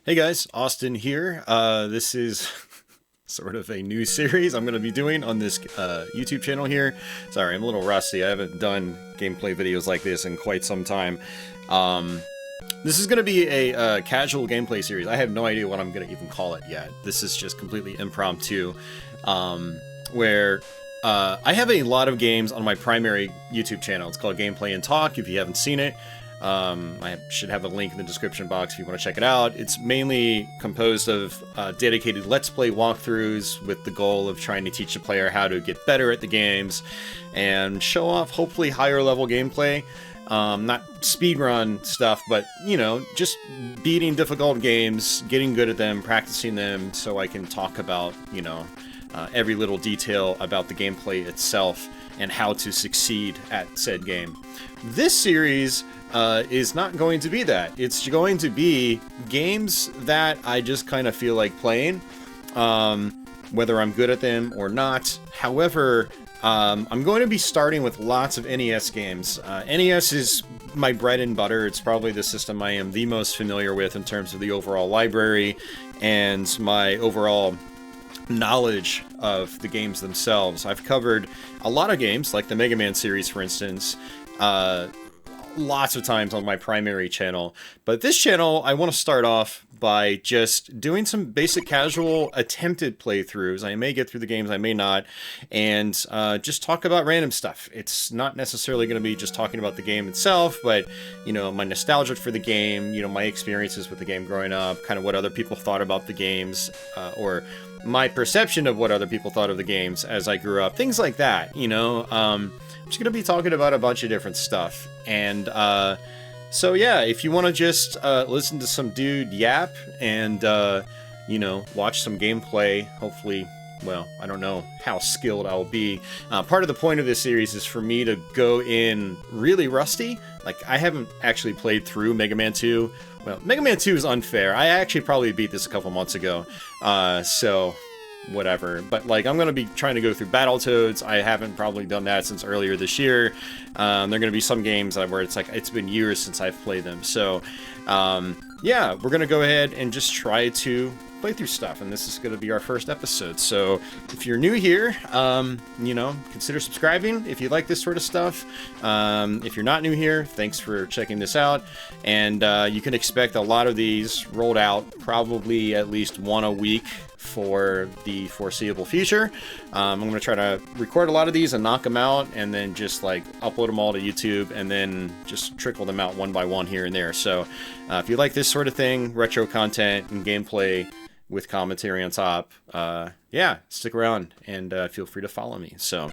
Hey guys, Austin here. This is sort of a new series I'm going to be doing on this YouTube channel here. Sorry, I'm a little rusty. I haven't done gameplay videos like this in quite some time. This is going to be a casual gameplay series. I have no idea what I'm going to even call it yet. This is just completely impromptu, where I have a lot of games on my primary YouTube channel. It's called Gameplay and Talk, if you haven't seen it. I should have a link in the description box if you want to check it out. It's mainly composed of dedicated Let's Play walkthroughs with the goal of trying to teach the player how to get better at the games and show off hopefully higher level gameplay. Not speedrun stuff, but, you know, just beating difficult games, getting good at them, practicing them, so I can talk about, you know, every little detail about the gameplay itself and how to succeed at said game. This series is not going to be that. It's going to be games that I just kind of feel like playing, whether I'm good at them or not. However, I'm going to be starting with lots of NES games. NES is my bread and butter. It's probably the system I am the most familiar with in terms of the overall library and my overall knowledge of the games themselves. I've covered a lot of games, like the Mega Man series, for instance, lots of times on my primary channel. But this channel, I want to start off by just doing some basic casual attempted playthroughs. I may get through the games, I may not, and just talk about random stuff. It's not necessarily going to be just talking about the game itself, but, you know, my nostalgia for the game, you know, my experiences with the game growing up, kind of what other people thought about the games, or my perception of what other people thought of the games as I grew up, things like that, you know. I'm just going to be talking about a bunch of different stuff. And so yeah, if you want to just listen to some dude yap and, you know, watch some gameplay, hopefully, well, I don't know how skilled I'll be. Part of the point of this series is for me to go in really rusty. Like, I haven't actually played through Mega Man 2. Well, Mega Man 2 is unfair. I actually probably beat this a couple months ago. So whatever. But, like, I'm going to be trying to go through Battletoads. I haven't probably done that since earlier this year. There are going to be some games where it's like, it's been years since I've played them. So, yeah, we're going to go ahead and just try to play through stuff, and this is going to be our first episode. So if you're new here, you know, consider subscribing if you like this sort of stuff. If you're not new here, thanks for checking this out, and you can expect a lot of these rolled out, probably at least one a week for the foreseeable future. I'm going to try to record a lot of these and knock them out, and then just like upload them all to YouTube, and then just trickle them out one by one here and there. So if you like this sort of thing, retro content and gameplay with commentary on top, yeah, stick around and feel free to follow me. So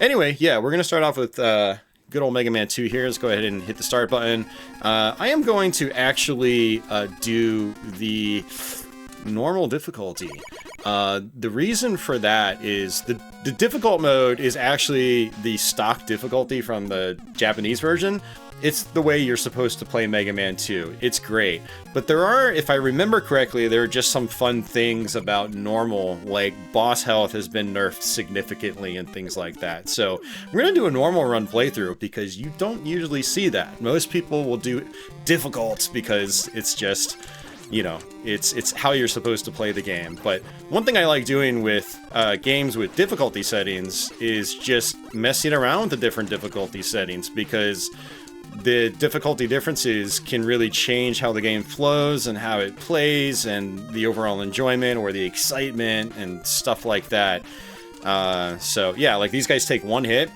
anyway, yeah, we're going to start off with good old Mega Man 2 here. Let's go ahead and hit the start button. I am going to actually do the normal difficulty. The reason for that is the difficult mode is actually the stock difficulty from the Japanese version. It's the way you're supposed to play Mega Man 2. It's great. But there are, if I remember correctly, there are just some fun things about normal, like boss health has been nerfed significantly and things like that. So we're going to do a normal run playthrough because you don't usually see that. Most people will do difficult because it's just, you know, it's how you're supposed to play the game. But one thing I like doing with games with difficulty settings is just messing around with the different difficulty settings, because the difficulty differences can really change how the game flows and how it plays and the overall enjoyment or the excitement and stuff like that. So yeah, like these guys take one hit.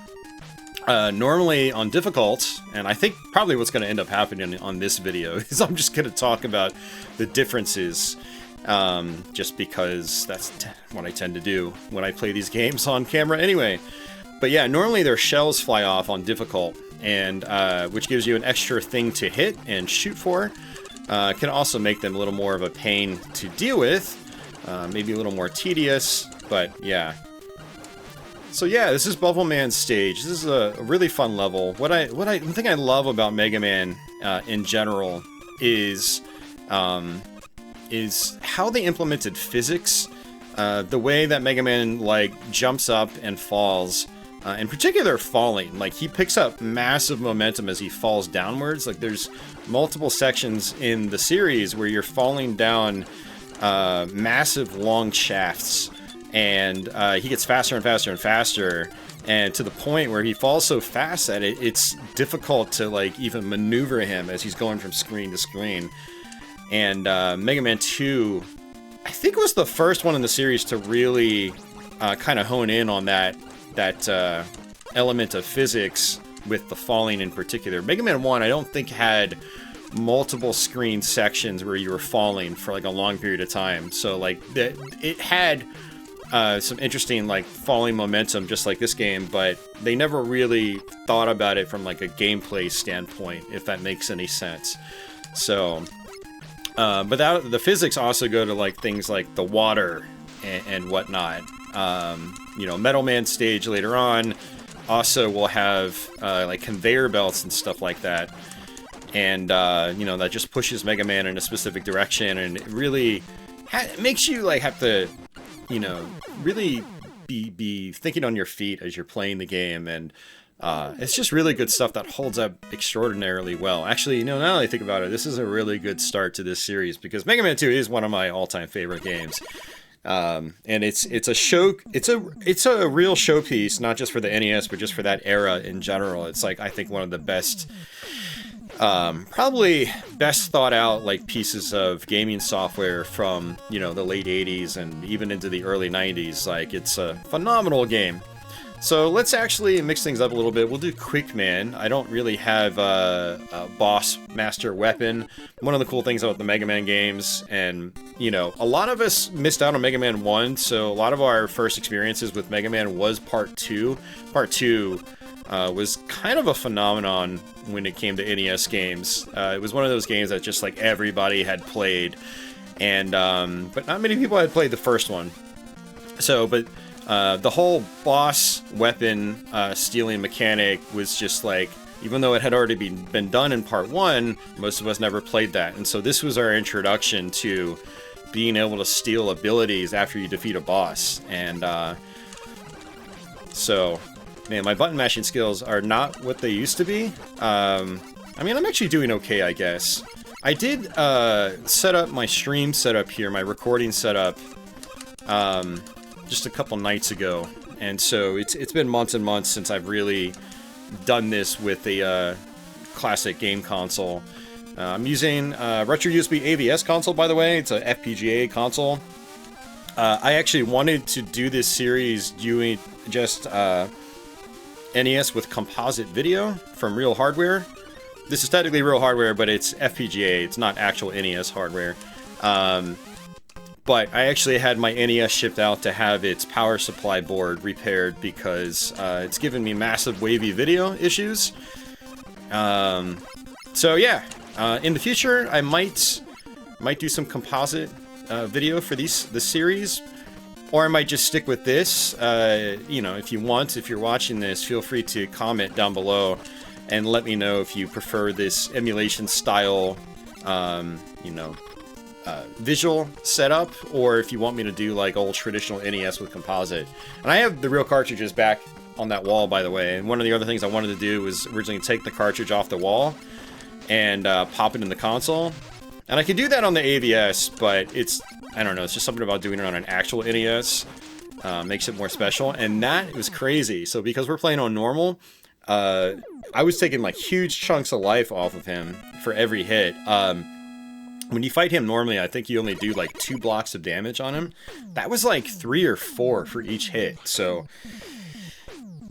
Normally on difficult, and I think probably what's going to end up happening on this video is I'm just going to talk about the differences, just because that's what I tend to do when I play these games on camera anyway. But yeah, normally their shells fly off on difficult, and which gives you an extra thing to hit and shoot for. Can also make them a little more of a pain to deal with, maybe a little more tedious, but yeah. So yeah, this is Bubble Man's stage. This is a really fun level. One thing I love about Mega Man in general is how they implemented physics. The way that Mega Man like jumps up and falls in particular falling. Like, he picks up massive momentum as he falls downwards. Like, there's multiple sections in the series where you're falling down massive long shafts, and he gets faster and faster and faster, and to the point where he falls so fast that it's difficult to like even maneuver him as he's going from screen to screen. And Mega Man 2, I think, was the first one in the series to really kind of hone in on that element of physics with the falling in particular. Mega Man 1, I don't think, had multiple screen sections where you were falling for like a long period of time. So like it had some interesting like falling momentum, just like this game, but they never really thought about it from like a gameplay standpoint, if that makes any sense. So, but the physics also go to like things like the water and whatnot. You know, Metal Man stage later on also will have like conveyor belts and stuff like that. And, you know, that just pushes Mega Man in a specific direction, and it really makes you, like, have to, you know, really be thinking on your feet as you're playing the game, and it's just really good stuff that holds up extraordinarily well. Actually, you know, now that I think about it, this is a really good start to this series, because Mega Man 2 is one of my all-time favorite games. And it's a real showpiece, not just for the NES, but just for that era in general. It's like, I think, one of the best, probably best thought out like pieces of gaming software from, you know, the late 80s and even into the early 90s. Like, it's a phenomenal game. So let's actually mix things up a little bit. We'll do Quick Man. I don't really have a boss master weapon. One of the cool things about the Mega Man games, and, you know, a lot of us missed out on Mega Man 1, so a lot of our first experiences with Mega Man was Part 2. Part 2 was kind of a phenomenon when it came to NES games. It was one of those games that just, like, everybody had played, and but not many people had played the first one. So, but the whole boss weapon stealing mechanic was just like, even though it had already been done in Part 1, most of us never played that. And so this was our introduction to being able to steal abilities after you defeat a boss. And so, man, my button mashing skills are not what they used to be. I mean, I'm actually doing okay, I guess. I did set up my stream setup here, my recording setup, just a couple nights ago, and so it's been months and months since I've really done this with a classic game console. I'm using Retro USB AVS console, by the way. It's a FPGA console. I actually wanted to do this series doing just NES with composite video from real hardware. This is technically real hardware, but it's FPGA. It's not actual NES hardware. But I actually had my NES shipped out to have its power supply board repaired because it's given me massive wavy video issues. So yeah, in the future I might do some composite video for this series, or I might just stick with this. You know, if you're watching this, feel free to comment down below and let me know if you prefer this emulation style, you know, visual setup, or if you want me to do like old traditional NES with composite. And I have the real cartridges back on that wall, by the way, and one of the other things I wanted to do was originally take the cartridge off the wall and pop it in the console. And I could do that on the AVS, but I don't know, it's just something about doing it on an actual NES makes it more special, and that was crazy. So because we're playing on normal, I was taking like huge chunks of life off of him for every hit. When you fight him normally, I think you only do like 2 blocks of damage on him. That was like 3 or 4 for each hit. So,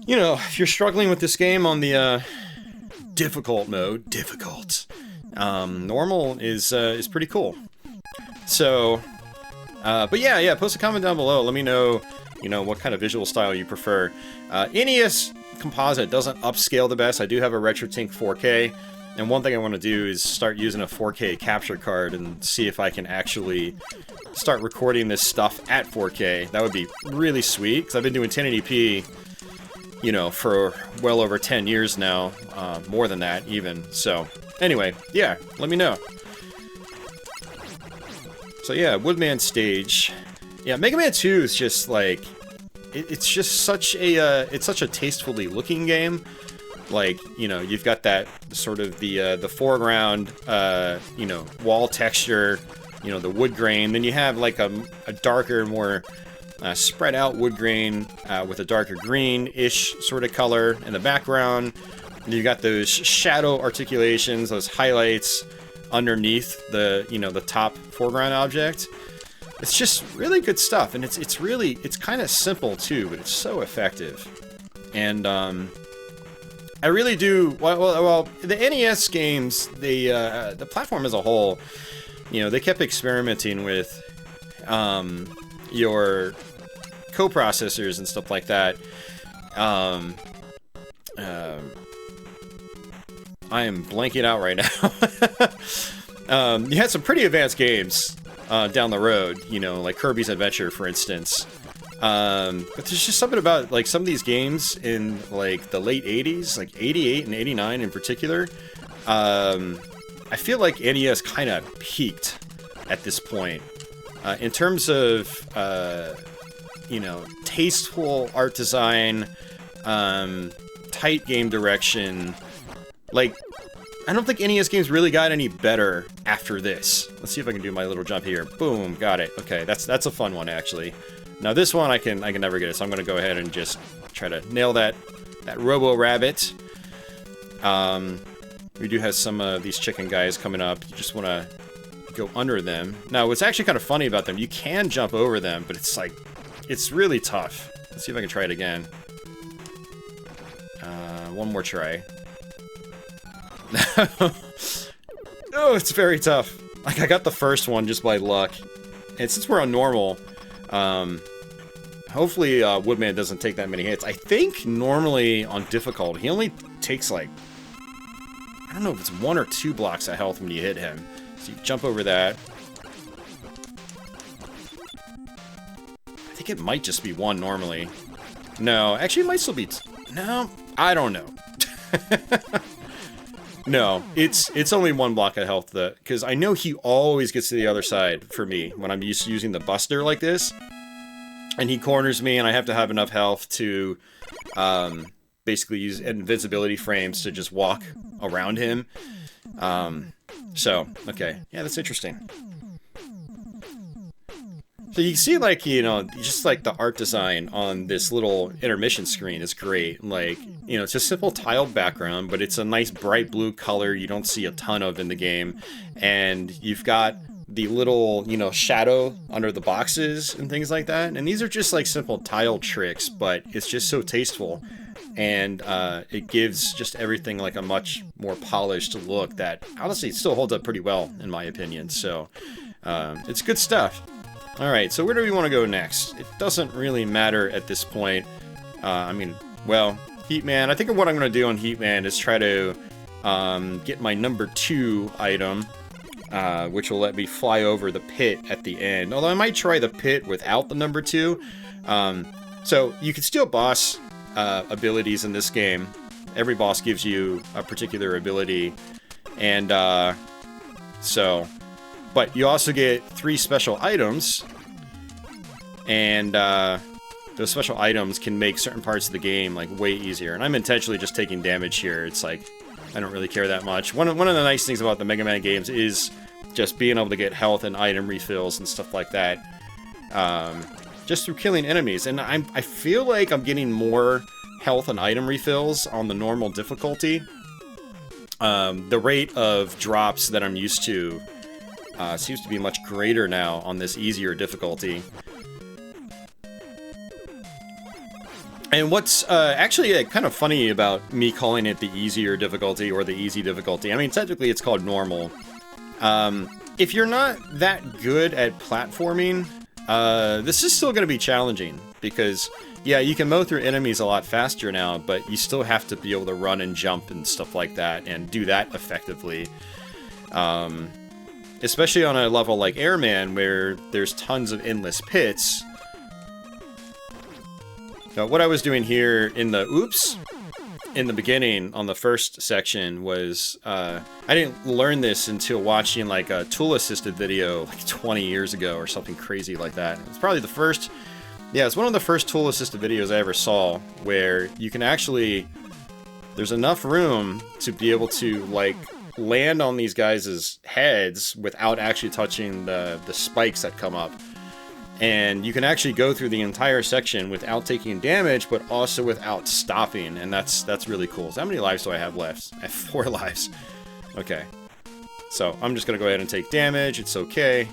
you know, if you're struggling with this game on the difficult mode, normal is pretty cool. So, but yeah, post a comment down below. Let me know, you know, what kind of visual style you prefer. NES composite doesn't upscale the best. I do have a RetroTink 4K. And one thing I want to do is start using a 4K capture card and see if I can actually start recording this stuff at 4K. That would be really sweet, because I've been doing 1080p, you know, for well over 10 years now. More than that, even. So, anyway, yeah, let me know. So yeah, Woodman stage. Yeah, Mega Man 2 is just like, it's just such a it's such a tastefully looking game. Like, you know, you've got that sort of the foreground, you know, wall texture, you know, the wood grain. Then you have like a darker, more spread out wood grain with a darker green-ish sort of color in the background. And you got those shadow articulations, those highlights underneath the, you know, the top foreground object. It's just really good stuff, and it's kind of simple too, but it's so effective. And I really do. Well, the NES games, the platform as a whole, you know, they kept experimenting with your coprocessors and stuff like that. I am blanking out right now. You had some pretty advanced games down the road, you know, like Kirby's Adventure, for instance. But there's just something about, like, some of these games in, like, the late 80s, like 88 and 89 in particular. I feel like NES kind of peaked at this point. In terms of, you know, tasteful art design, tight game direction. Like, I don't think NES games really got any better after this. Let's see if I can do my little jump here. Boom, got it. Okay, that's a fun one, actually. Now this one I can never get it, so I'm gonna go ahead and just try to nail that Robo Rabbit. We do have some of these chicken guys coming up. You just wanna go under them. Now what's actually kind of funny about them, you can jump over them, but it's like, it's really tough. Let's see if I can try it again. One more try. Oh, it's very tough. Like, I got the first one just by luck. And since we're on normal, hopefully Woodman doesn't take that many hits. I think normally on difficult, he only takes, like, I don't know if it's 1 or 2 blocks of health when you hit him. So you jump over that. I think it might just be 1 normally. No, actually it might still be... No, I don't know. No, it's only 1 block of health, because I know he always gets to the other side for me when I'm using the Buster like this. And he corners me, and I have to have enough health to basically use invisibility frames to just walk around him. So, okay. Yeah, that's interesting. So you can see, like, you know, just like the art design on this little intermission screen is great. Like, you know, it's a simple tiled background, but it's a nice bright blue color you don't see a ton of in the game. And you've got the little, you know, shadow under the boxes and things like that. And these are just like simple tile tricks, but it's just so tasteful. And it gives just everything like a much more polished look that, honestly, it still holds up pretty well, in my opinion. So it's good stuff. Alright, so where do we want to go next? It doesn't really matter at this point. I mean, well, Heatman. I think what I'm going to do on Heatman is try to get my number 2 item, which will let me fly over the pit at the end. Although I might try the pit without the number 2. So you can steal boss abilities in this game. Every boss gives you a particular ability. And so... But you also get 3 special items, and those special items can make certain parts of the game like way easier. And I'm intentionally just taking damage here. It's like, I don't really care that much. One of the nice things about the Mega Man games is just being able to get health and item refills and stuff like that, just through killing enemies. And I feel like I'm getting more health and item refills on the normal difficulty. The rate of drops that I'm used to seems to be much greater now on this easier difficulty. And what's actually kind of funny about me calling it the easier difficulty or the easy difficulty, I mean, technically it's called normal. If you're not that good at platforming, this is still going to be challenging, because, yeah, you can mow through enemies a lot faster now, but you still have to be able to run and jump and stuff like that, and do that effectively. Especially on a level like Airman, where there's tons of endless pits. Now, what I was doing here in the beginning on the first section was, I didn't learn this until watching like a tool-assisted video like 20 years ago or something crazy like that. It's probably the first Yeah, it's one of the first tool-assisted videos I ever saw where you can actually... There's enough room to be able to, like, land on these guys' heads without actually touching the spikes that come up. And you can actually go through the entire section without taking damage, but also without stopping, and that's really cool. So how many lives do I have left? I have 4 lives. Okay. So I'm just going to go ahead and take damage. It's okay.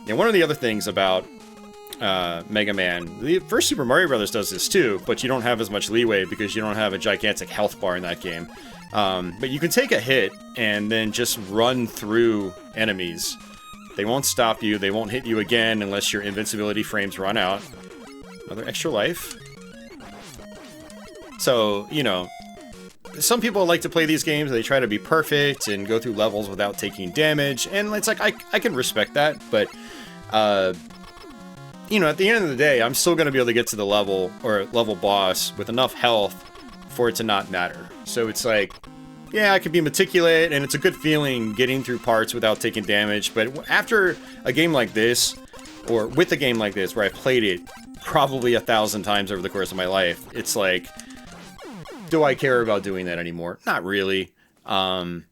And one of the other things about Mega Man, the first Super Mario Bros. Does this too, but you don't have as much leeway because you don't have a gigantic health bar in that game. But you can take a hit and then just run through enemies. They won't stop you, they won't hit you again unless your invincibility frames run out. Another extra life. So, you know, some people like to play these games, they try to be perfect and go through levels without taking damage, and it's like, I can respect that, but, you know, at the end of the day, I'm still going to be able to get to the level, or level boss, with enough health for it to not matter. So it's like, yeah, I can be meticulous, and it's a good feeling getting through parts without taking damage, but after a game like this, or with a game like this, where I've played it probably 1,000 times over the course of my life, it's like, do I care about doing that anymore? Not really. I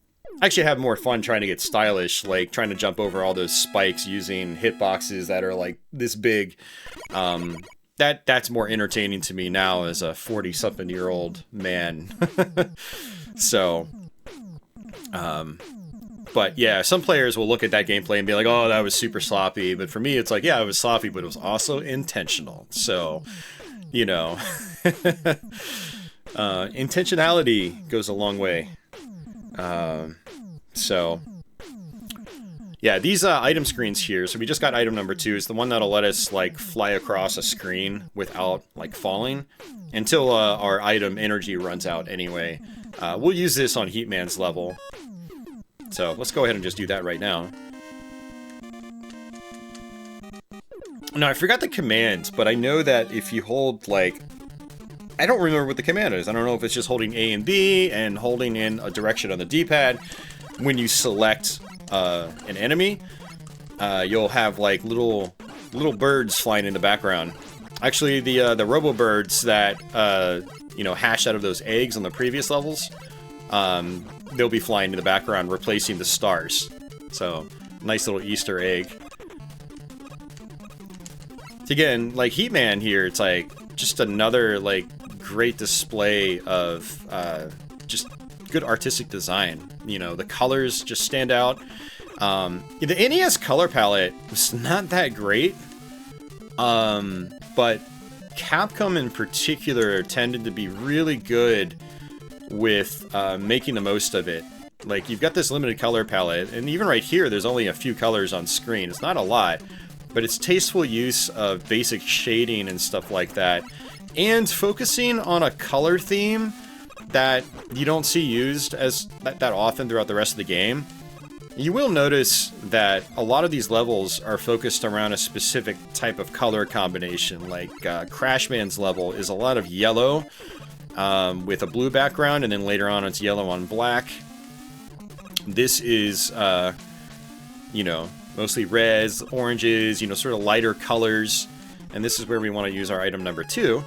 actually have more fun trying to get stylish, like trying to jump over all those spikes using hitboxes that are like this big. That's more entertaining to me now as a 40-something-year-old man. So, but yeah, some players will look at that gameplay and be like, oh, that was super sloppy. But for me, it's like, yeah, it was sloppy, but it was also intentional. So, you know, intentionality goes a long way. So, yeah, these item screens here, so we just got item number 2, is the one that'll let us, like, fly across a screen without, like, falling, until our item energy runs out anyway. We'll use this on Heatman's level. So, let's go ahead and just do that right now. Now, I forgot the command, but I know that if you hold, like... I don't remember what the command is. I don't know if it's just holding A and B and holding in a direction on the D-pad. When you select an enemy, you'll have like little birds flying in the background. Actually, the robo birds that you know, hatched out of those eggs on the previous levels, they'll be flying in the background, replacing the stars. So, nice little Easter egg. Again, like Heatman here, it's like just another like great display of just good artistic design. You know, the colors just stand out. The NES color palette was not that great, but Capcom in particular tended to be really good with making the most of it. Like, you've got this limited color palette, and even right here, there's only a few colors on screen. It's not a lot, but it's tasteful use of basic shading and stuff like that, and focusing on a color theme that you don't see used as that often throughout the rest of the game. You will notice that a lot of these levels are focused around a specific type of color combination. Like Crashman's level is a lot of yellow with a blue background, and then later on it's yellow on black. This is, you know, mostly reds, oranges, you know, sort of lighter colors. And this is where we want to use our item number 2.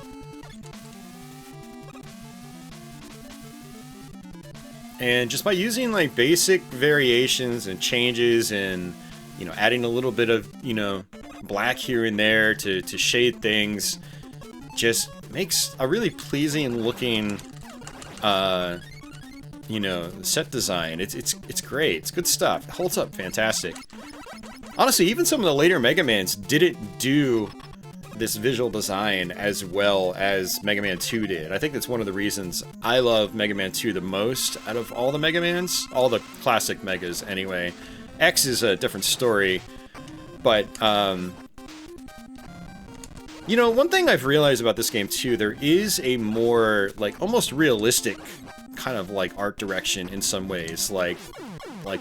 And just by using like basic variations and changes and, you know, adding a little bit of, you know, black here and there to shade things, just makes a really pleasing looking, you know, set design. It's great. It's good stuff. It holds up fantastic. Honestly, even some of the later Mega Mans didn't do this visual design as well as Mega Man 2 did. I think that's one of the reasons I love Mega Man 2 the most out of all the Mega Mans. All the classic Megas, anyway. X is a different story. But, you know, one thing I've realized about this game, too, there is a more, like, almost realistic kind of, like, art direction in some ways. Like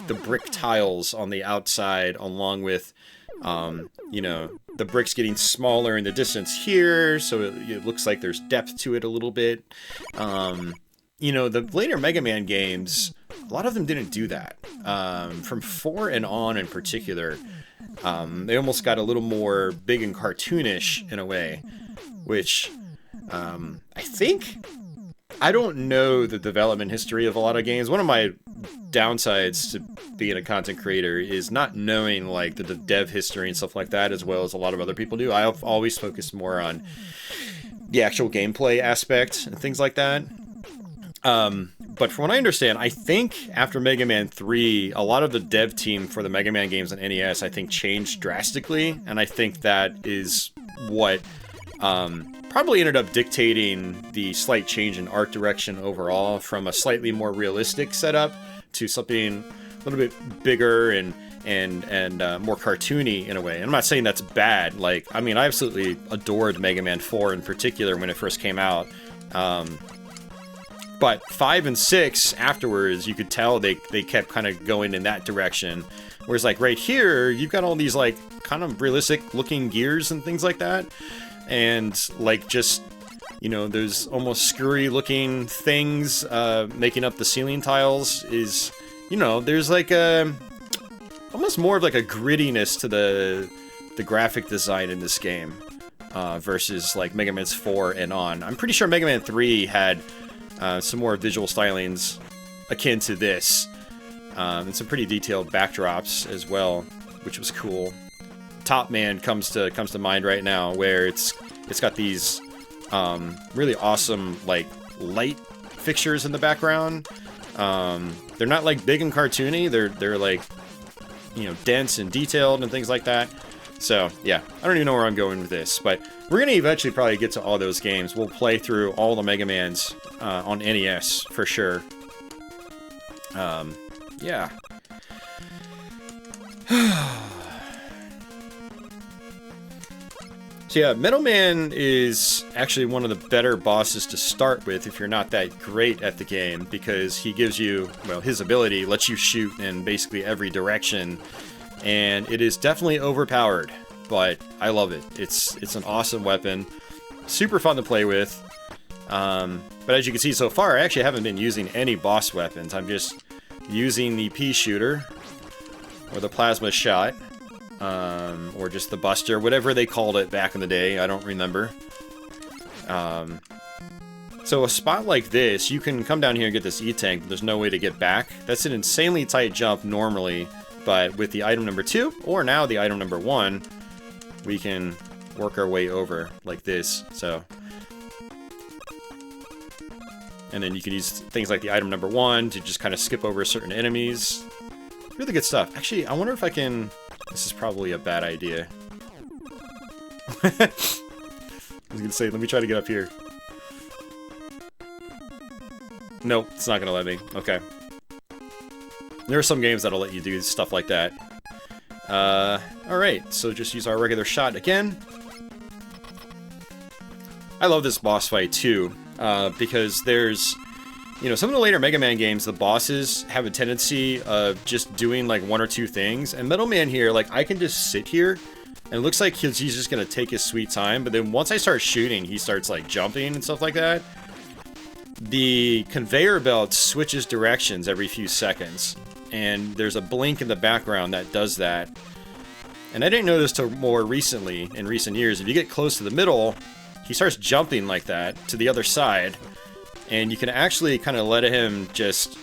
the brick tiles on the outside, along with, you know, the bricks getting smaller in the distance here, so it looks like there's depth to it a little bit. You know, the later Mega Man games, a lot of them didn't do that. From 4 and on in particular, they almost got a little more big and cartoonish in a way, which I don't know the development history of a lot of games. One of my downsides to being a content creator is not knowing like the dev history and stuff like that as well as a lot of other people do. I've always focused more on the actual gameplay aspect and things like that. But from what I understand, I think after Mega Man 3, a lot of the dev team for the Mega Man games on NES, I think, changed drastically, and I think that is what probably ended up dictating the slight change in art direction overall, from a slightly more realistic setup to something a little bit bigger and more cartoony in a way. And I'm not saying that's bad. Like, I mean, I absolutely adored Mega Man 4 in particular when it first came out. But 5 and 6 afterwards, you could tell they kept kind of going in that direction. Whereas like right here, you've got all these like kind of realistic looking gears and things like that. And like just, you know, there's almost screwy looking things making up the ceiling tiles is, you know, there's like a almost more of like a grittiness to the graphic design in this game versus like Mega Man's 4 and on. I'm pretty sure Mega Man 3 had some more visual stylings akin to this, and some pretty detailed backdrops as well, which was cool. Top Man comes to mind right now, where it's got these really awesome like light fixtures in the background. They're not like big and cartoony. They're like, you know, dense and detailed and things like that. So yeah, I don't even know where I'm going with this, but we're gonna eventually probably get to all those games. We'll play through all the Mega Mans on NES for sure. Yeah. So yeah, Metal Man is actually one of the better bosses to start with if you're not that great at the game, because he gives you, well, his ability lets you shoot in basically every direction, and it is definitely overpowered, but I love it. It's an awesome weapon, super fun to play with, but as you can see so far, I actually haven't been using any boss weapons. I'm just using the pea shooter, or the plasma shot, or just the buster, whatever they called it back in the day, I don't remember. So a spot like this, you can come down here and get this E-Tank, but there's no way to get back. That's an insanely tight jump normally, but with the item number 2, or now the item number 1, we can work our way over like this, so. And then you can use things like the item number 1 to just kind of skip over certain enemies. Really good stuff. Actually, I wonder if I can... This is probably a bad idea. I was gonna say, let me try to get up here. Nope, it's not gonna let me. Okay. There are some games that'll let you do stuff like that. Alright, so just use our regular shot again. I love this boss fight too, because there's... You know, some of the later Mega Man games, the bosses have a tendency of just doing like 1 or 2 things. And Metal Man here, like, I can just sit here, and it looks like he's just gonna take his sweet time. But then once I start shooting, he starts like jumping and stuff like that. The conveyor belt switches directions every few seconds, and there's a blink in the background that does that. And I didn't notice till more recently, in recent years, if you get close to the middle, he starts jumping like that to the other side. And you can actually kind of let him just...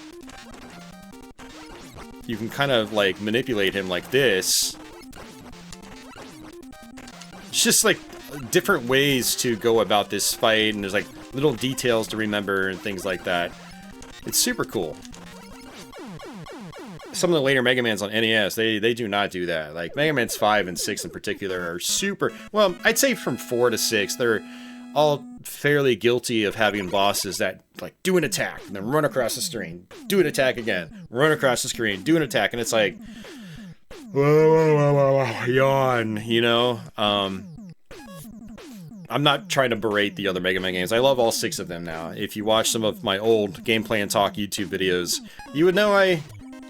You can kind of, like, manipulate him like this. It's just, like, different ways to go about this fight, and there's, like, little details to remember and things like that. It's super cool. Some of the later Mega Mans on NES, they do not do that. Like, Mega Man's 5 and 6 in particular are super... Well, I'd say from 4 to 6, they're all fairly guilty of having bosses that like do an attack and then run across the screen, do an attack again, run across the screen, do an attack, and it's like yawn, you know. I'm not trying to berate the other Mega Man games. I love all 6 of them now. If you watch some of my old Gameplay and Talk YouTube videos, you would know I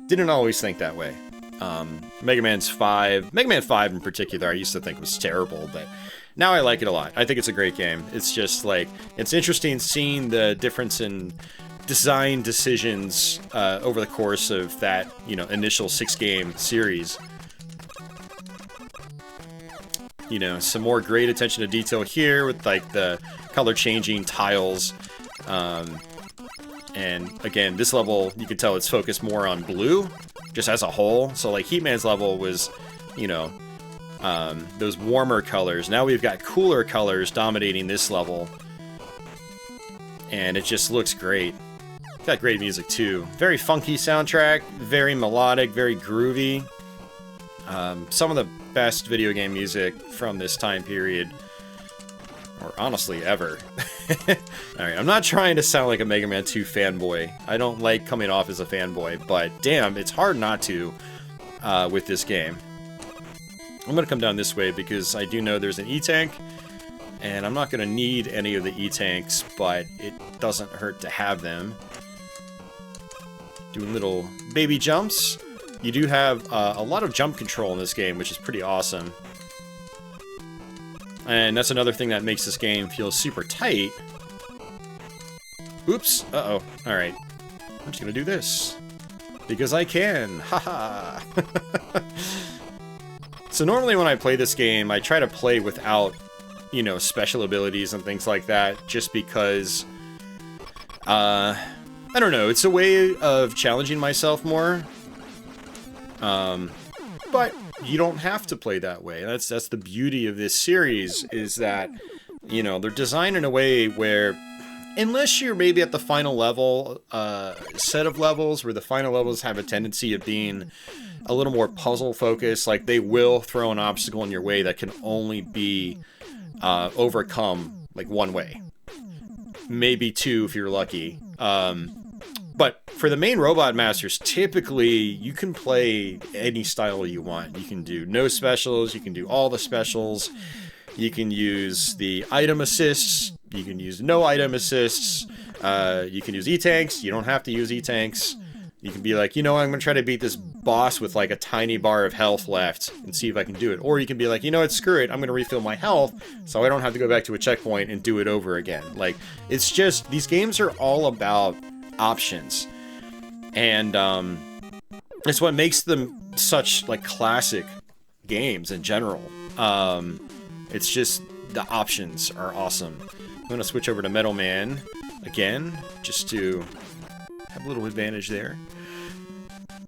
didn't always think that way. Mega Man 5 in particular, I used to think was terrible, but now I like it a lot. I think it's a great game. It's just like, it's interesting seeing the difference in design decisions over the course of that, you know, initial 6-game series. You know, some more great attention to detail here with like the color changing tiles. And again, this level, you can tell it's focused more on blue, just as a whole. So like Heatman's level was, you know, those warmer colors. Now we've got cooler colors dominating this level. And it just looks great. It's got great music too. Very funky soundtrack, very melodic, very groovy. Some of the best video game music from this time period, or honestly ever. Alright, I'm not trying to sound like a Mega Man 2 fanboy. I don't like coming off as a fanboy, but damn, it's hard not to with this game. I'm gonna come down this way because I do know there's an E-Tank, and I'm not gonna need any of the E-Tanks, but it doesn't hurt to have them. Doing little baby jumps. You do have a lot of jump control in this game, which is pretty awesome. And that's another thing that makes this game feel super tight. Oops. Uh-oh. Alright. I'm just gonna do this. Because I can. Haha. So normally when I play this game, I try to play without, you know, special abilities and things like that, just because... I don't know, it's a way of challenging myself more. But you don't have to play that way. That's the beauty of this series, is that, you know, they're designed in a way where, unless you're maybe at the final level, set of levels, where the final levels have a tendency of being a little more puzzle focused, like they will throw an obstacle in your way that can only be overcome like one way. Maybe two if you're lucky. But for the main Robot Masters, typically you can play any style you want. You can do no specials, you can do all the specials, you can use the item assists, you can use no item assists, you can use E-Tanks, you don't have to use E-Tanks. You can be like, you know, I'm going to try to beat this boss with like a tiny bar of health left and see if I can do it. Or you can be like, you know what, screw it, I'm going to refill my health so I don't have to go back to a checkpoint and do it over again. Like, it's just, these games are all about options. And it's what makes them such like classic games in general. It's just, the options are awesome. I'm going to switch over to Metal Man again, just to have a little advantage there.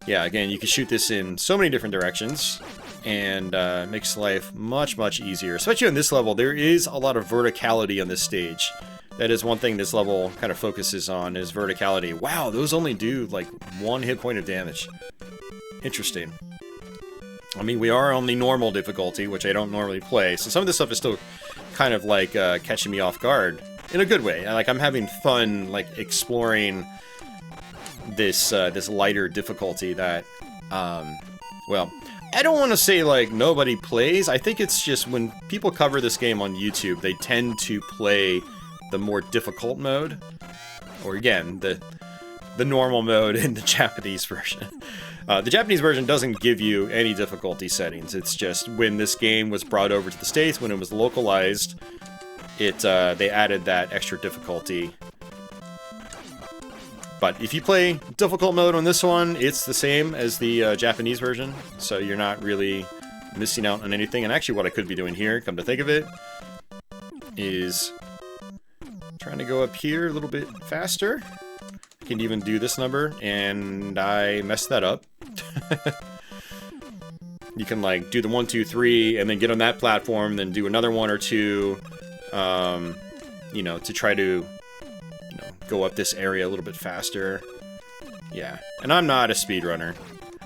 Yeah, again, you can shoot this in so many different directions, and makes life much, much easier. Especially on this level, there is a lot of verticality on this stage. That is one thing this level kind of focuses on, is verticality. Wow, those only do like 1 hit point of damage. Interesting. I mean, we are on the normal difficulty, which I don't normally play, so some of this stuff is still kind of like catching me off guard. In a good way. Like, I'm having fun, like, exploring this this lighter difficulty that, well, I don't want to say, like, nobody plays. I think it's just when people cover this game on YouTube, they tend to play the more difficult mode, or again, the normal mode in the Japanese version. The Japanese version doesn't give you any difficulty settings. It's just when this game was brought over to the States, when it was localized, they added that extra difficulty. But if you play difficult mode on this one, it's the same as the Japanese version, so you're not really missing out on anything. And actually what I could be doing here, come to think of it, is trying to go up here a little bit faster. I can even do this number, and I messed that up. You can like do the 1, 2, 3, and then get on that platform, then do another 1 or 2, you know, to try to, go up this area a little bit faster. Yeah, and I'm not a speedrunner.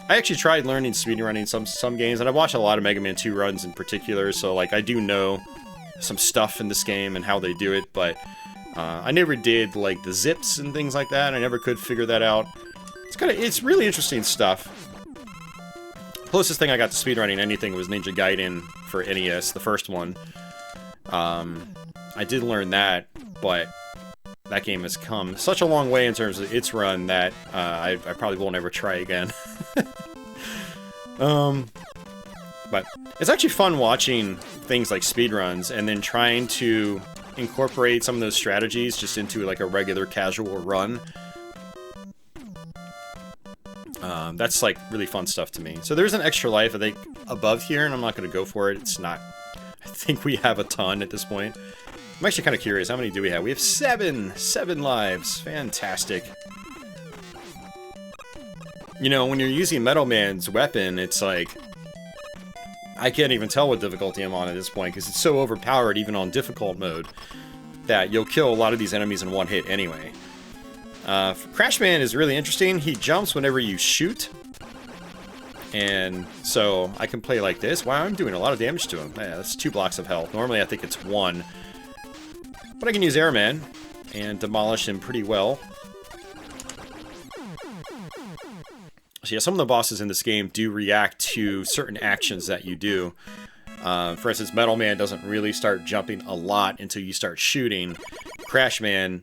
I actually tried learning speedrunning some games, and I watched a lot of Mega Man 2 runs in particular, so like I do know some stuff in this game and how they do it, but I never did like the zips and things like that. I never could figure that out. It's really interesting stuff. Closest thing I got to speedrunning anything was Ninja Gaiden for NES, the first one. I did learn that, but that game has come such a long way in terms of its run that I probably won't ever try again. But it's actually fun watching things like speedruns and then trying to incorporate some of those strategies just into like a regular casual run. That's like really fun stuff to me. So there's an extra life, I think, above here, and I'm not going to go for it. It's not... I think we have a ton at this point. I'm actually kind of curious. How many do we have? We have 7! 7 lives. Fantastic. You know, when you're using Metal Man's weapon, it's like... I can't even tell what difficulty I'm on at this point, because it's so overpowered, even on difficult mode, that you'll kill a lot of these enemies in one hit anyway. Crashman is really interesting. He jumps whenever you shoot. And so I can play like this. Wow, I'm doing a lot of damage to him. Yeah, that's 2 blocks of health. Normally I think it's 1. But I can use Airman and demolish him pretty well. So yeah, some of the bosses in this game do react to certain actions that you do. For instance, Metal Man doesn't really start jumping a lot until you start shooting. Crashman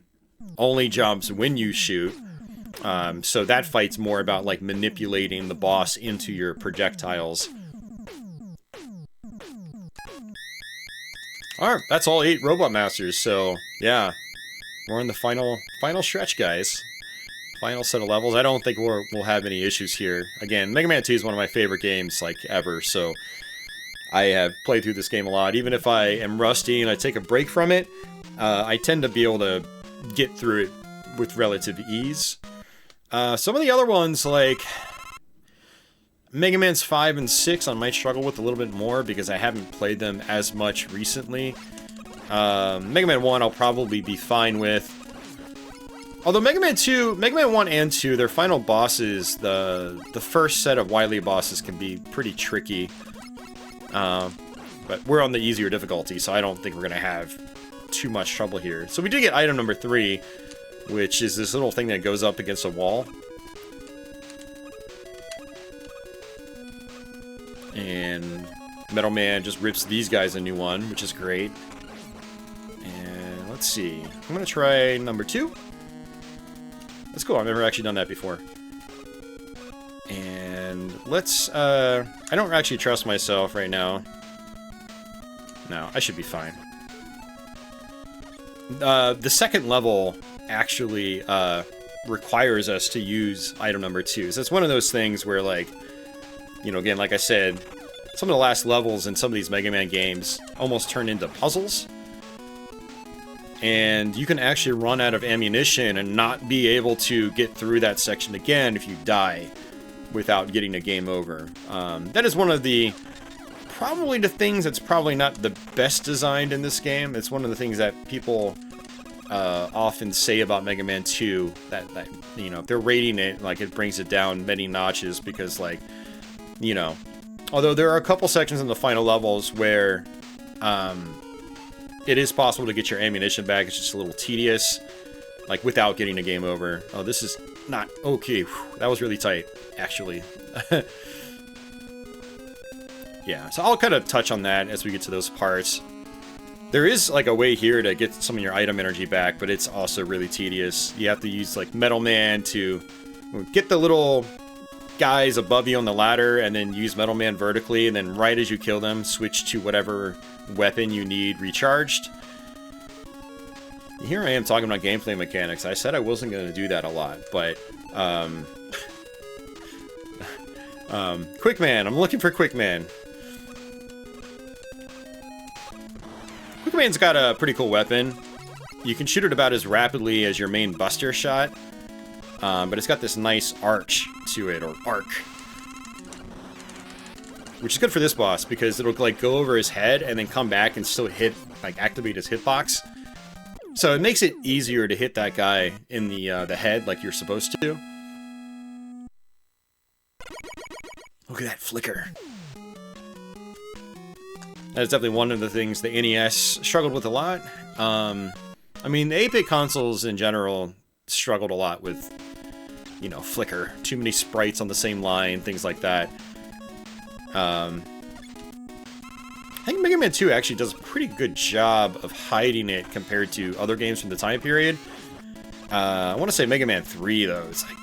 only jumps when you shoot. So that fight's more about like manipulating the boss into your projectiles. Alright, that's all 8 Robot Masters, so yeah. We're in the final stretch, guys. Final set of levels. I don't think we'll have any issues here. Again, Mega Man 2 is one of my favorite games, like, ever, so I have played through this game a lot. Even if I am rusty and I take a break from it, I tend to be able to get through it with relative ease. Some of the other ones, like Mega Man's 5 and 6, I might struggle with a little bit more because I haven't played them as much recently. Mega Man 1 I'll probably be fine with. Although Mega Man 1 and 2, their final bosses, the first set of Wily bosses can be pretty tricky. But we're on the easier difficulty, so I don't think we're going to have too much trouble here. So we do get item number 3, which is this little thing that goes up against a wall. And Metal Man just rips these guys a new one, which is great. And let's see. I'm going to try number 2. That's cool, I've never actually done that before. And let's, I don't actually trust myself right now. No, I should be fine. The second level actually requires us to use item number 2. So it's one of those things where, like, you know, again, like I said, some of the last levels in some of these Mega Man games almost turn into puzzles. And you can actually run out of ammunition and not be able to get through that section again if you die without getting a game over. That is one of the... probably the things that's probably not the best designed in this game. It's one of the things that people often say about Mega Man 2, that, you know, if they're rating it, like, it brings it down many notches because, like, you know, although there are a couple sections in the final levels where it is possible to get your ammunition back, it's just a little tedious, like, without getting a game over. Oh, this is not... okay, whew, that was really tight, actually. Yeah, so I'll kind of touch on that as we get to those parts. There is, like, a way here to get some of your item energy back, but it's also really tedious. You have to use, like, Metal Man to get the little guys above you on the ladder, and then use Metal Man vertically, and then right as you kill them, switch to whatever weapon you need recharged. Here I am talking about gameplay mechanics. I said I wasn't going to do that a lot, but... Quickman! I'm looking for Quickman. Quickman's got a pretty cool weapon. You can shoot it about as rapidly as your main Buster shot, but it's got this nice arch to it, or arc. Which is good for this boss, because it'll, like, go over his head and then come back and still hit, like, activate his hitbox. So it makes it easier to hit that guy in the head like you're supposed to. Look at that flicker. That's definitely one of the things the NES struggled with a lot. I mean, the 8-bit consoles in general struggled a lot with, you know, flicker. Too many sprites on the same line, things like that. I think Mega Man 2 actually does a pretty good job of hiding it compared to other games from the time period. I want to say Mega Man 3, though. It's like...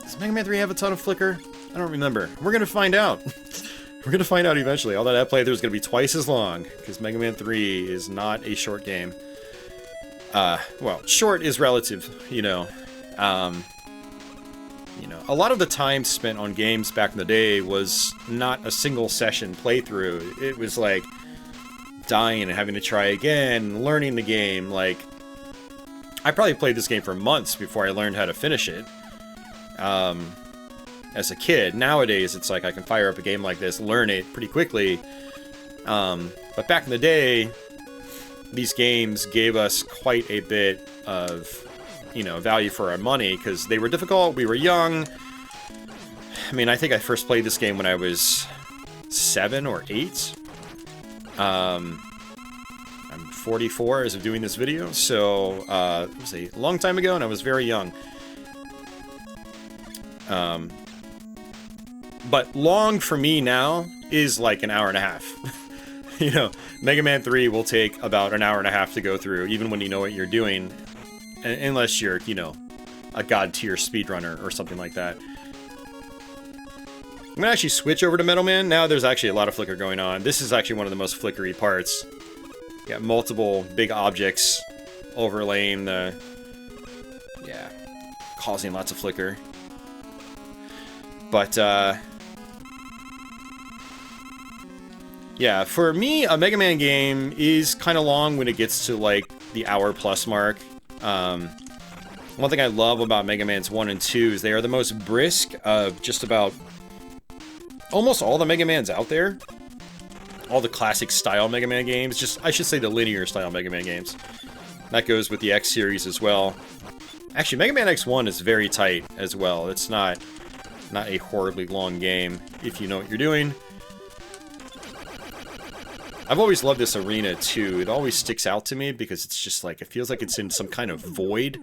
does Mega Man 3 have a ton of flicker? I don't remember. We're going to find out. We're going to find out eventually. Although that playthrough is going to be twice as long, because Mega Man 3 is not a short game. Well, short is relative, you know. You know, a lot of the time spent on games back in the day was not a single session playthrough. It was like dying and having to try again, learning the game. Like, I probably played this game for months before I learned how to finish it. As a kid. Nowadays, it's like I can fire up a game like this, learn it pretty quickly. But back in the day, these games gave us quite a bit of, you know, value for our money, because they were difficult, we were young. I mean, I think I first played this game when I was 7 or 8. I'm 44 as of doing this video, so it was a long time ago, and I was very young. But long for me now is like an hour and a half. You know, Mega Man 3 will take about an hour and a half to go through, even when you know what you're doing. Unless you're, you know, a god-tier speedrunner or something like that. I'm gonna actually switch over to Metal Man. Now there's actually a lot of flicker going on. This is actually one of the most flickery parts. You got multiple big objects overlaying the... yeah, causing lots of flicker. But, yeah, for me, a Mega Man game is kind of long when it gets to, like, the hour-plus mark. One thing I love about Mega Man's 1 and 2 is they are the most brisk of just about almost all the Mega Mans out there. All the classic style Mega Man games. Just, I should say the linear style Mega Man games. That goes with the X series as well. Actually, Mega Man X1 is very tight as well. It's not a horribly long game if you know what you're doing. I've always loved this arena too. It always sticks out to me because it's just like, it feels like it's in some kind of void.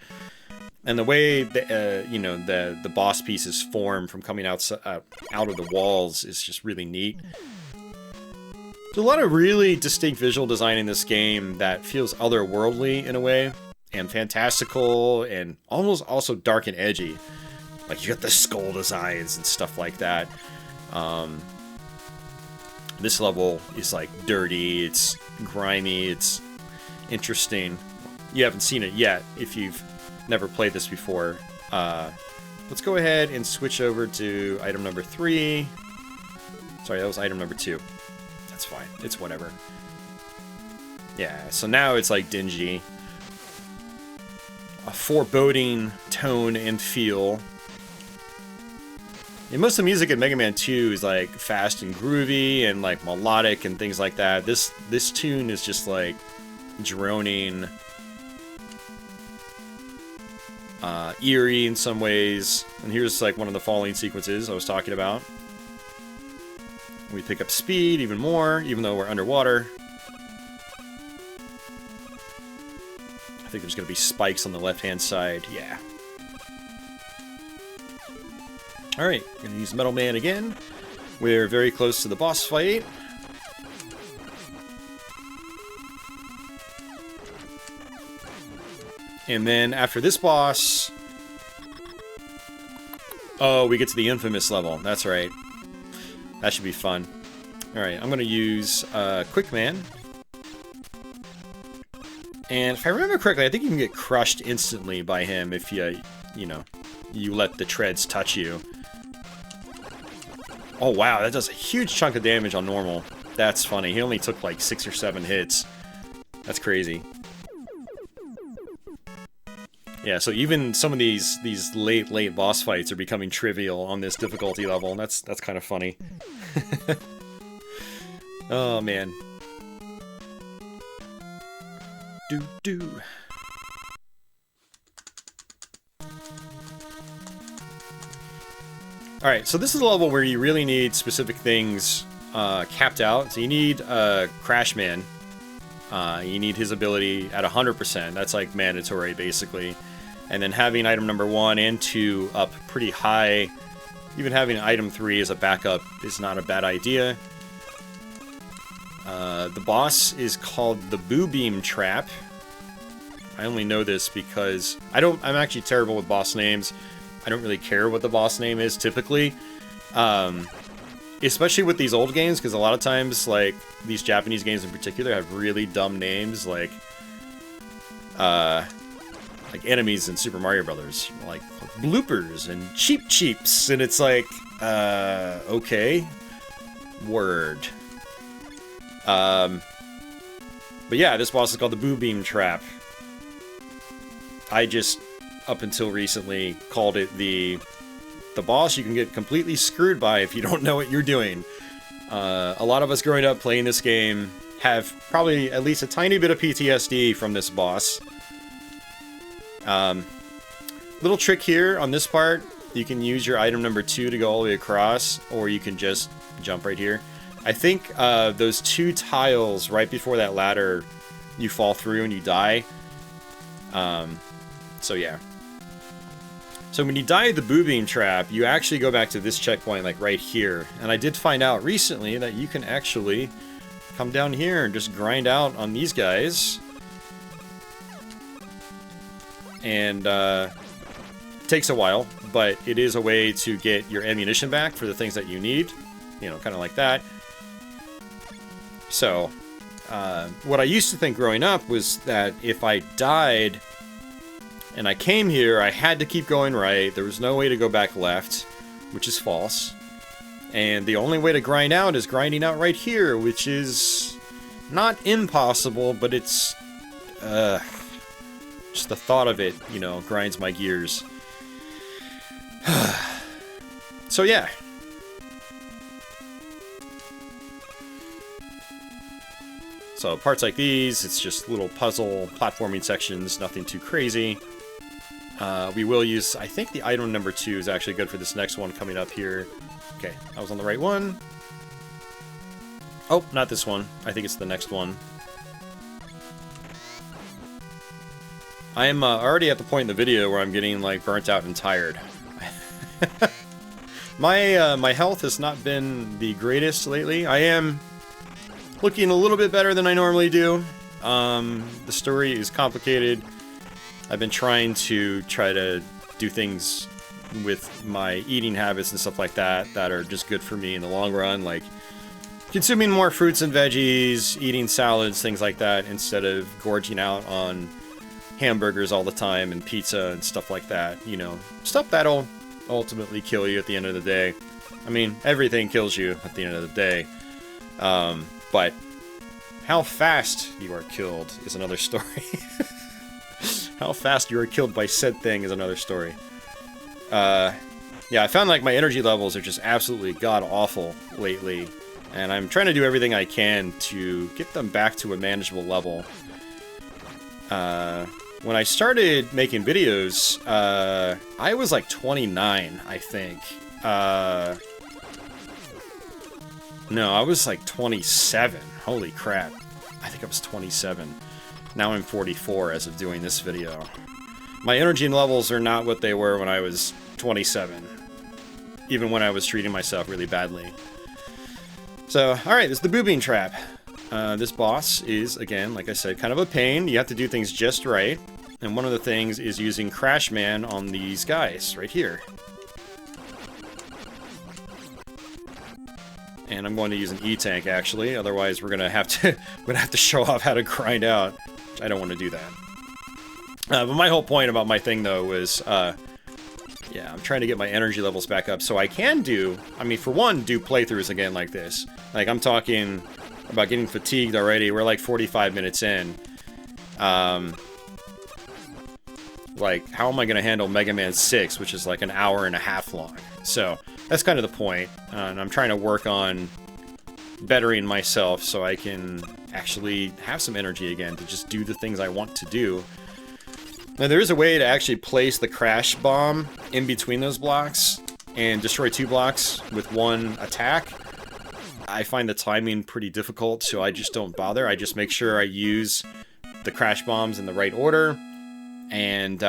And the way the, you know, the boss pieces form from coming out of the walls is just really neat. There's a lot of really distinct visual design in this game that feels otherworldly in a way, and fantastical, and almost also dark and edgy. Like, you got the skull designs and stuff like that. This level is, like, dirty, it's grimy, it's interesting. You haven't seen it yet if you've never played this before. Let's go ahead and switch over to item number 3. Sorry, that was item number 2. That's fine. It's whatever. Yeah, so now it's, like, dingy. A foreboding tone and feel. And most of the music in Mega Man 2 is like fast and groovy and like melodic and things like that. This tune is just like droning, eerie in some ways. And here's like one of the falling sequences I was talking about. We pick up speed even more, even though we're underwater. I think there's going to be spikes on the left-hand side. Yeah. Alright, I'm going to use Metal Man again. We're very close to the boss fight. And then after this boss... oh, we get to the infamous level. That's right. That should be fun. Alright, I'm going to use Quick Man. And if I remember correctly, I think you can get crushed instantly by him if you know, you let the treads touch you. Oh wow, that does a huge chunk of damage on normal. That's funny. He only took like 6 or 7 hits. That's crazy. Yeah, so even some of these late boss fights are becoming trivial on this difficulty level, and that's kind of funny. Oh man. Do. Alright, so this is a level where you really need specific things capped out. So you need Crash Man. You need his ability at 100%. That's like mandatory, basically. And then having item number 1 and 2 up pretty high. Even having item 3 as a backup is not a bad idea. The boss is called the Boo Beam Trap. I only know this because I'm actually terrible with boss names. I don't really care what the boss name is typically. Especially with these old games, because a lot of times, like, these Japanese games in particular have really dumb names, like, like enemies in Super Mario Brothers, like bloopers and cheeps, and it's like, okay, word. But yeah, this boss is called the Boo Beam Trap. I just, up until recently, called it the boss you can get completely screwed by if you don't know what you're doing. A lot of us growing up playing this game have probably at least a tiny bit of PTSD from this boss. Little trick here on this part, you can use your item number 2 to go all the way across, or you can just jump right here. I think those 2 tiles right before that ladder, you fall through and you die. So yeah. So when you die at the Boo Beam Trap, you actually go back to this checkpoint, like right here. And I did find out recently that you can actually come down here and just grind out on these guys. And it takes a while, but it is a way to get your ammunition back for the things that you need. You know, kind of like that. So, what I used to think growing up was that if I died and I came here, I had to keep going right. There was no way to go back left, which is false. And the only way to grind out is grinding out right here, which is not impossible, but it's, just the thought of it, you know, grinds my gears. So yeah. So parts like these, it's just little puzzle platforming sections, nothing too crazy. We will use, I think the item number 2 is actually good for this next one coming up here. Okay, I was on the right one. Oh, not this one. I think it's the next one. I am already at the point in the video where I'm getting like burnt out and tired. My health has not been the greatest lately. I am looking a little bit better than I normally do. The story is complicated. I've been trying to do things with my eating habits and stuff like that that are just good for me in the long run, like consuming more fruits and veggies, eating salads, things like that, instead of gorging out on hamburgers all the time and pizza and stuff like that. You know, stuff that'll ultimately kill you at the end of the day. I mean, everything kills you at the end of the day. But how fast you are killed is another story. How fast you are killed by said thing is another story. Yeah, I found like my energy levels are just absolutely god-awful lately. And I'm trying to do everything I can to get them back to a manageable level. When I started making videos, I was like 29, I think. No, I was like 27. Holy crap. I think I was 27. Now I'm 44 as of doing this video. My energy levels are not what they were when I was 27. Even when I was treating myself really badly. So, alright, this is the Boo Beam Trap. This boss is, again, like I said, kind of a pain. You have to do things just right. And one of the things is using Crash Man on these guys, right here. And I'm going to use an E-Tank, actually. Otherwise, we're gonna have to show off how to grind out. I don't want to do that. But my whole point about my thing, though, was, yeah, I'm trying to get my energy levels back up so I can do, I mean, for one, do playthroughs again like this. Like, I'm talking about getting fatigued already. We're like 45 minutes in. Like, how am I going to handle Mega Man 6, which is like an hour and a half long? So, that's kind of the point. And I'm trying to work on bettering myself so I can actually have some energy again to just do the things I want to do. Now, there is a way to actually place the crash bomb in between those blocks and destroy 2 blocks with one attack. I find the timing pretty difficult, so I just don't bother. I just make sure I use the crash bombs in the right order and,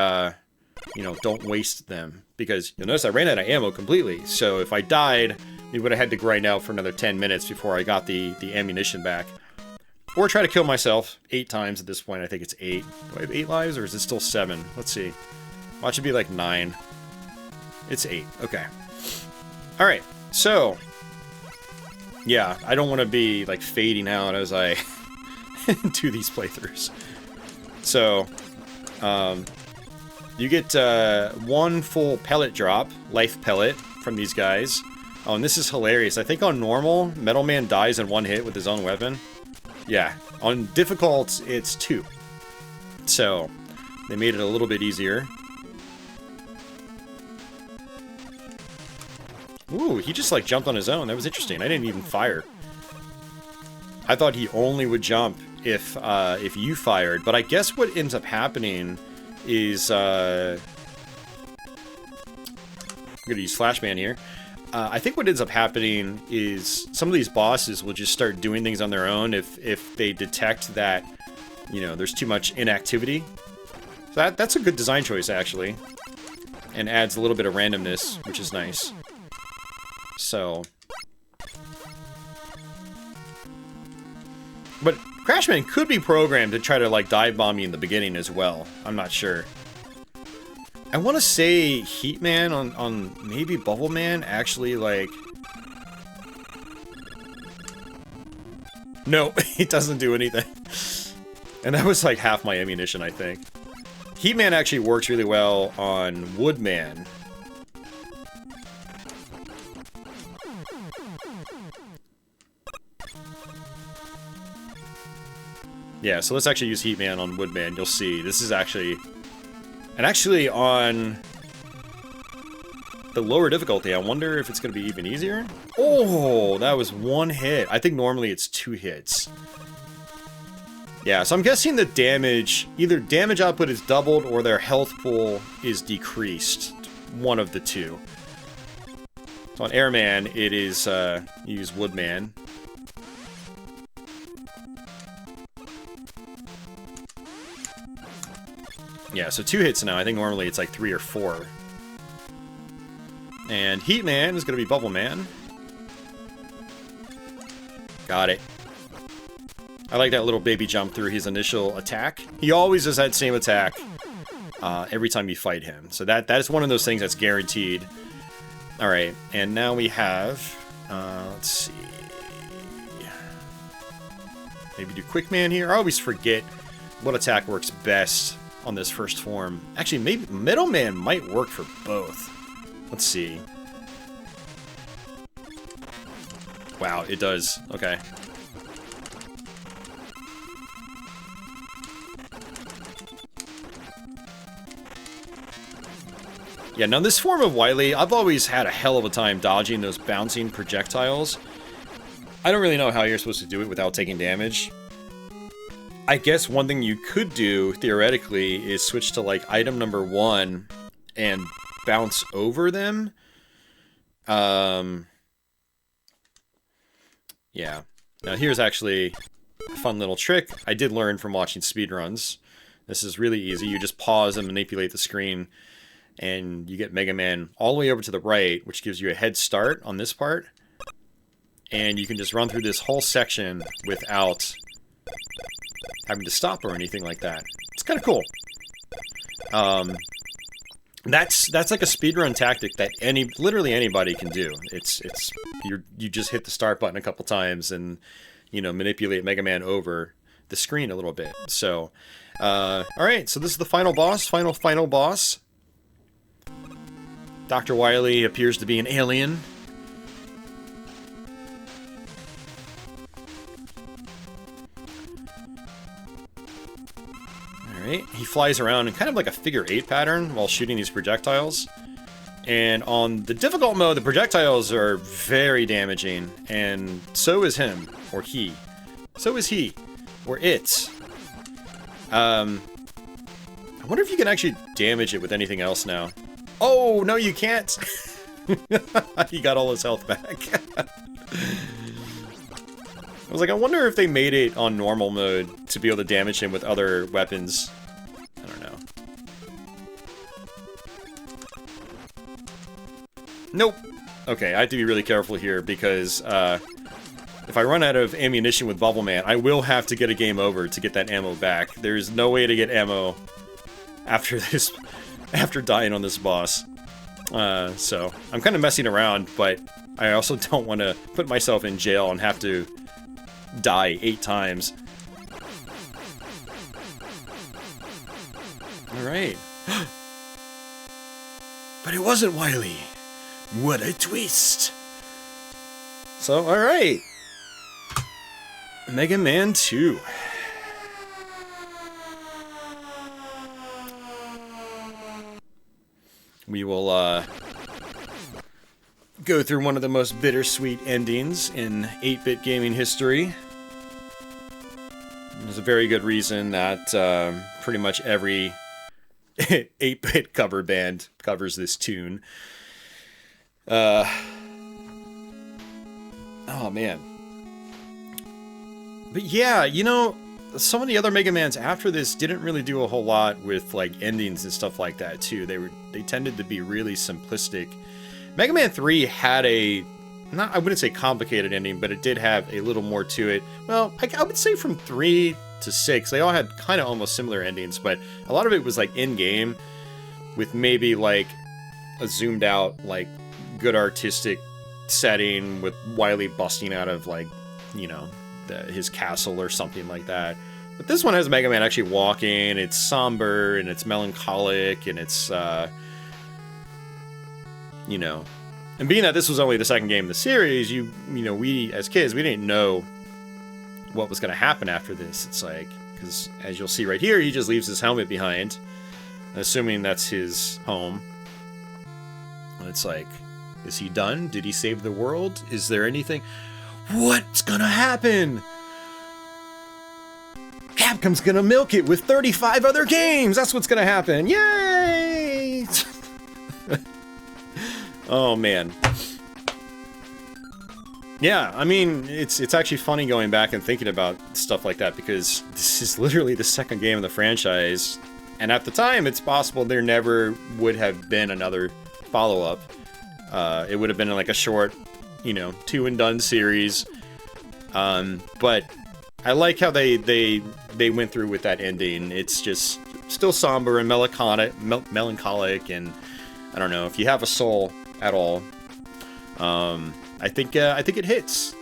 you know, don't waste them. Because you'll notice I ran out of ammo completely, so if I died, we would have had to grind out for another 10 minutes before I got the ammunition back. Or try to kill myself 8 times at this point. I think it's 8. Do I have 8 lives, or is it still 7? Let's see. Watch it be like 9. It's 8. Okay. Alright, so... yeah, I don't want to be, like, fading out as I do these playthroughs. So, You get 1 full pellet drop, life pellet, from these guys. Oh, and this is hilarious. I think on normal, Metal Man dies in 1 hit with his own weapon. Yeah, on difficult, it's 2. So, they made it a little bit easier. Ooh, he just like jumped on his own. That was interesting. I didn't even fire. I thought he only would jump if you fired, but I guess what ends up happening is I'm gonna use Flashman here. I think what ends up happening is some of these bosses will just start doing things on their own if they detect that, you know, there's too much inactivity. So that's a good design choice, actually. And adds a little bit of randomness, which is nice. So... But Crashman could be programmed to try to, like, dive bomb you in the beginning as well. I'm not sure. I want to say Heatman on maybe Bubble Man actually, like... No, it doesn't do anything. And that was like half my ammunition, I think. Heatman actually works really well on Woodman. Yeah, so let's actually use Heatman on Woodman. You'll see, this is actually... And actually on the lower difficulty, I wonder if it's going to be even easier? Oh, that was 1 hit. I think normally it's 2 hits. Yeah, so I'm guessing the damage, either damage output is doubled or their health pool is decreased. One of the two. So on Airman, it is, you use Woodman. Yeah, so 2 hits now. I think normally it's like 3 or 4. And Heatman is going to be Bubble Man. Got it. I like that little baby jump through his initial attack. He always does that same attack every time you fight him. So that is one of those things that's guaranteed. Alright, and now we have... let's see... Maybe do Quick Man here. I always forget what attack works best on this first form. Actually, maybe Metal Man might work for both. Let's see. Wow, it does. Okay. Yeah, now this form of Wily, I've always had a hell of a time dodging those bouncing projectiles. I don't really know how you're supposed to do it without taking damage. I guess one thing you could do, theoretically, is switch to, like, item number 1 and bounce over them. Yeah. Now, here's actually a fun little trick I did learn from watching speedruns. This is really easy. You just pause and manipulate the screen, and you get Mega Man all the way over to the right, which gives you a head start on this part. And you can just run through this whole section without having to stop or anything like that. It's kind of cool. That's like a speedrun tactic that literally anybody can do. You just hit the start button a couple times and, you know, manipulate Mega Man over the screen a little bit. So, alright, so this is the final boss, final boss. Dr. Wily appears to be an alien. Alright, he flies around in kind of like a figure 8 pattern while shooting these projectiles. And on the difficult mode, the projectiles are very damaging, and so is him, or he. So is he, or it. I wonder if you can actually damage it with anything else now. Oh, no you can't! He got all his health back. I was like, I wonder if they made it on normal mode to be able to damage him with other weapons. I don't know. Nope. Okay, I have to be really careful here because if I run out of ammunition with Bubble Man, I will have to get a game over to get that ammo back. There's no way to get ammo after this, after dying on this boss. So I'm kind of messing around, but I also don't want to put myself in jail and have to die 8 times. Alright. But it wasn't Wily. What a twist. So, alright. Mega Man 2. We will go through one of the most bittersweet endings in 8-bit gaming history. There's a very good reason that pretty much every 8-bit cover band covers this tune. Oh man. But yeah, you know, some of the other Mega Mans after this didn't really do a whole lot with like endings and stuff like that too. They tended to be really simplistic. Mega Man 3 had I wouldn't say complicated ending, but it did have a little more to it. Well, I would say from 3 to 6, they all had kind of almost similar endings, but a lot of it was like in-game with maybe like a zoomed out, like good artistic setting with Wily busting out of like, you know, his castle or something like that. But this one has Mega Man actually walking. It's somber and it's melancholic and it's, you know, and being that this was only the second game in the series, you know, we as kids, we didn't know what was going to happen after this. It's like, because as you'll see right here, he just leaves his helmet behind, assuming that's his home. And it's like, is he done? Did he save the world? Is there anything? What's gonna happen? Capcom's gonna milk it with 35 other games! That's what's gonna happen! Yay! Oh, man. Yeah, I mean, it's actually funny going back and thinking about stuff like that, because this is literally the second game of the franchise, and at the time, it's possible there never would have been another follow-up. It would have been like a short, you know, 2-and-done series. But I like how they went through with that ending. It's just still somber and melancholic, and I don't know, if you have a soul at all, I think it hits,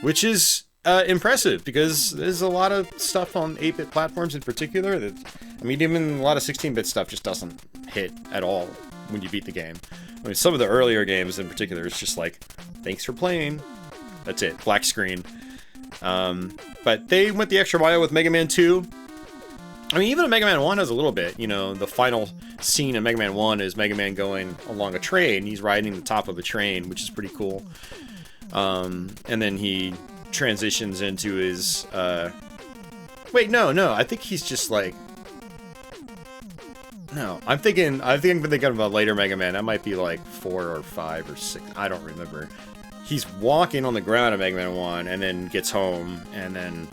which is impressive, because there's a lot of stuff on 8-bit platforms in particular that, I mean, even a lot of 16-bit stuff just doesn't hit at all when you beat the game. I mean, some of the earlier games in particular, it's just like, thanks for playing. That's it, black screen. But they went the extra mile with Mega Man 2. I mean, even Mega Man 1 has a little bit. You know, the final scene in Mega Man 1 is Mega Man going along a train. He's riding the top of a train, which is pretty cool. And then he transitions into his... Wait, no, I think he's just like... No, I'm thinking about later Mega Man. That might be like 4 or 5 or 6. I don't remember. He's walking on the ground in Mega Man 1 and then gets home and then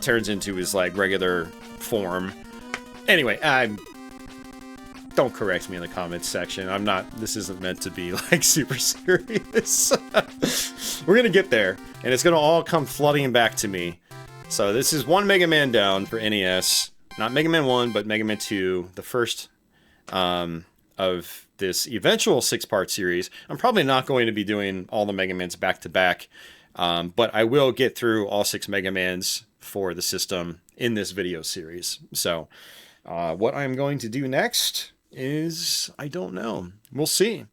turns into his like regular form. Anyway, don't correct me in the comments section. I'm not, this isn't meant to be like super serious. We're gonna get there and it's gonna all come flooding back to me. So this is one Mega Man down for NES. Not Mega Man 1, but Mega Man 2, the first of this eventual 6-part series. I'm probably not going to be doing all the Mega Mans back to back, but I will get through all 6 Mega Mans for the system in this video series. So what I'm going to do next is, I don't know. We'll see.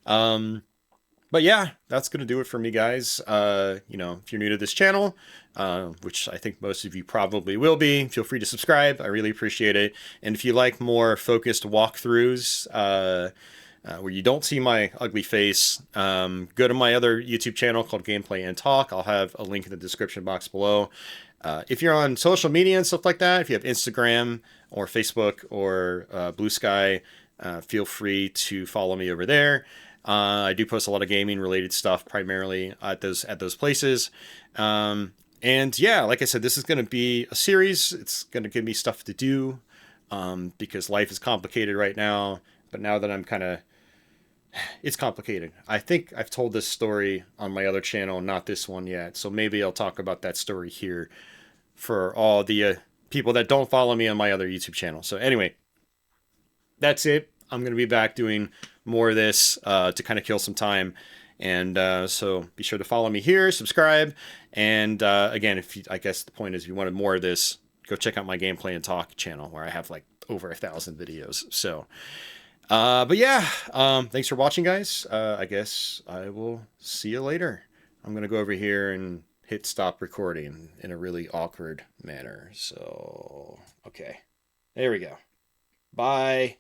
But yeah, that's going to do it for me, guys. You know, if you're new to this channel, which I think most of you probably will be, feel free to subscribe. I really appreciate it. And if you like more focused walkthroughs, where you don't see my ugly face, go to my other YouTube channel called Gameplay and Talk. I'll have a link in the description box below. If you're on social media and stuff like that, if you have Instagram or Facebook or Blue Sky, feel free to follow me over there. I do post a lot of gaming related stuff primarily at those places. And yeah, like I said, this is going to be a series. It's going to give me stuff to do, because life is complicated right now. But now that I'm kind of, it's complicated. I think I've told this story on my other channel, not this one yet. So maybe I'll talk about that story here for all the people that don't follow me on my other YouTube channel. So anyway, that's it. I'm going to be back doing more of this to kind of kill some time. And so be sure to follow me here, subscribe. And again, I guess the point is, if you wanted more of this, go check out my Gameplay and Talk channel, where I have like over 1,000 videos. So But yeah, thanks for watching, guys. I guess I will see you later. I'm gonna go over here and hit stop recording in a really awkward manner. So, okay, there we go. Bye.